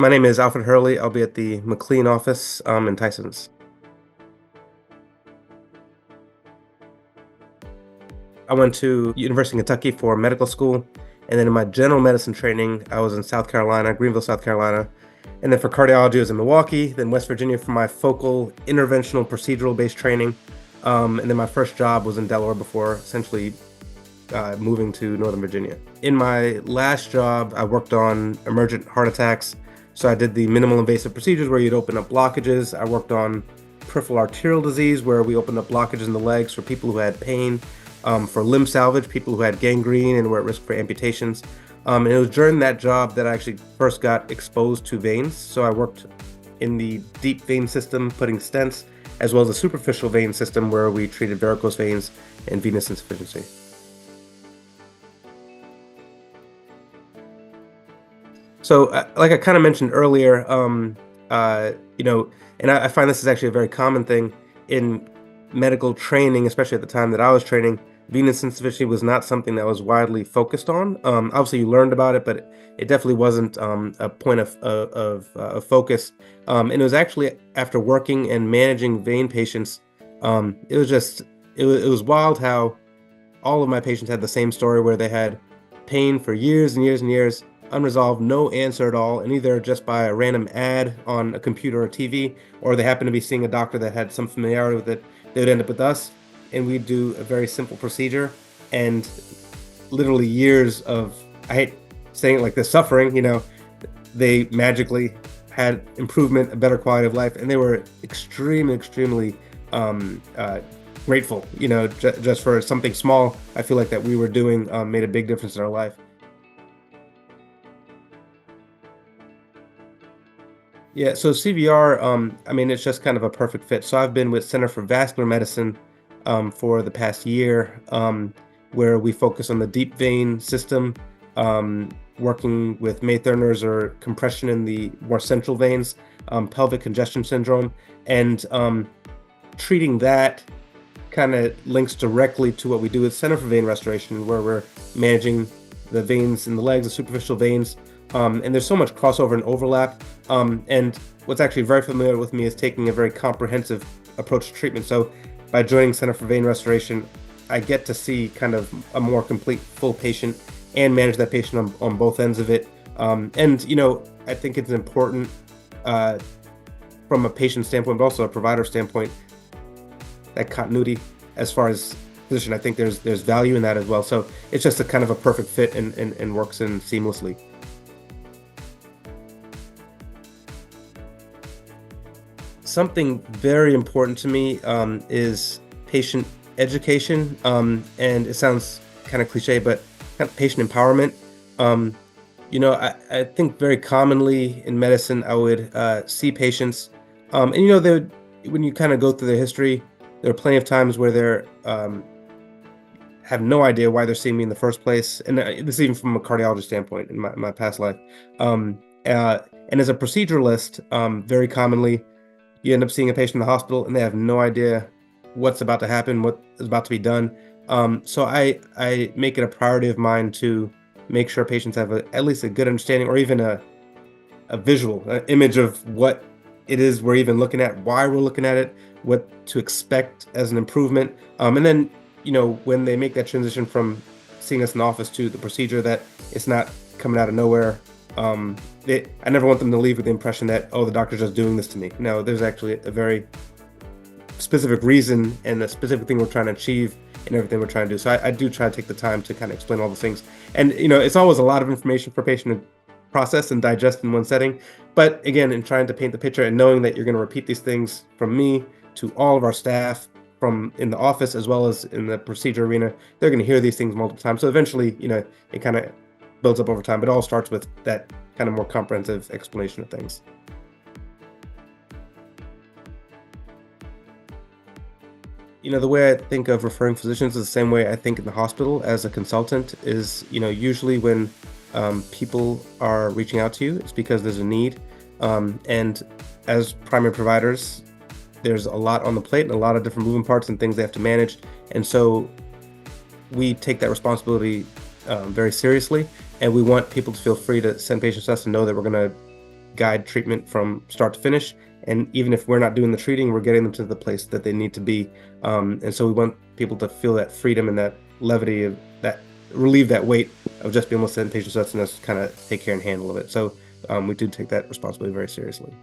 My name is Alfred Hurley. I'll be at the McLean office in Tyson's. I went to University of Kentucky for medical school, and then in my general medicine training, I was in South Carolina, Greenville, South Carolina. And then for cardiology, I was in Milwaukee, then West Virginia for my focal interventional procedural-based training. And then my first job was in Delaware before essentially moving to Northern Virginia. In my last job, I worked on emergent heart attacks. So I did the minimal invasive procedures where you'd open up blockages. I worked on peripheral arterial disease where we opened up blockages in the legs for people who had pain, for limb salvage, people who had gangrene and were at risk for amputations. And it was during that job that I actually first got exposed to veins. So I worked in the deep vein system, putting stents, as well as the superficial vein system where we treated varicose veins and venous insufficiency. So, like I kind of mentioned earlier, and I find this is actually a very common thing in medical training, especially at the time that I was training. Venous insufficiency was not something that was widely focused on. Obviously, you learned about it, but it definitely wasn't a point of focus. And it was actually after working and managing vein patients, it was just it was wild how all of my patients had the same story where they had pain for years and years and years, unresolved, no answer at all, and either just by a random ad on a computer or TV, or they happen to be seeing a doctor that had some familiarity with it, they would end up with us, and we'd do a very simple procedure, and literally years of, I hate saying it like this, suffering, they magically had improvement, a better quality of life, and they were extremely grateful, just for something small. I feel like that we were doing made a big difference in our life. Yeah, so CVR, I mean, it's just kind of a perfect fit. So I've been with Center for Vascular Medicine for the past year, where we focus on the deep vein system, working with May-Thurner's or compression in the more central veins, pelvic congestion syndrome, and treating that kind of links directly to what we do at Center for Vein Restoration, where we're managing the veins in the legs, the superficial veins. And there's so much crossover and overlap. And what's actually very familiar with me is taking a very comprehensive approach to treatment. So by joining Center for Vein Restoration, I get to see kind of a more complete, full patient and manage that patient on both ends of it. I think it's important from a patient standpoint, but also a provider standpoint, that continuity as far as physician. I think there's value in that as well. So it's just a kind of a perfect fit and works in seamlessly. Something very important to me is patient education, and it sounds kind of cliche, but kind of patient empowerment. I think very commonly in medicine, I would see patients, when you kind of go through their history, there are plenty of times where they're have no idea why they're seeing me in the first place, and this is even from a cardiologist standpoint in my past life. And as a proceduralist, very commonly you end up seeing a patient in the hospital and they have no idea what's about to happen, what is about to be done. So I make it a priority of mine to make sure patients have at least a good understanding, or even a visual image of what it is we're even looking at, why we're looking at it, what to expect as an improvement. And then, when they make that transition from seeing us in the office to the procedure, that it's not coming out of nowhere. I never want them to leave with the impression that, oh, the doctor's just doing this to me. No, there's actually a very specific reason and a specific thing we're trying to achieve in everything we're trying to do. So I do try to take the time to kind of explain all the things. And, it's always a lot of information for a patient to process and digest in one setting. But again, in trying to paint the picture and knowing that you're going to repeat these things from me to all of our staff, from in the office as well as in the procedure arena, they're going to hear these things multiple times. So eventually, it kind of builds up over time, but it all starts with that kind of more comprehensive explanation of things. The way I think of referring physicians is the same way I think in the hospital as a consultant is, usually when people are reaching out to you, it's because there's a need. And as primary providers, there's a lot on the plate and a lot of different moving parts and things they have to manage. And so we take that responsibility very seriously, and we want people to feel free to send patients to us and know that we're going to guide treatment from start to finish. And even if we're not doing the treating, we're getting them to the place that they need to be. And so we want people to feel that freedom and that levity of that, relieve that weight of just being able to send patients to us and us kind of take care and handle of it. So we do take that responsibility very seriously.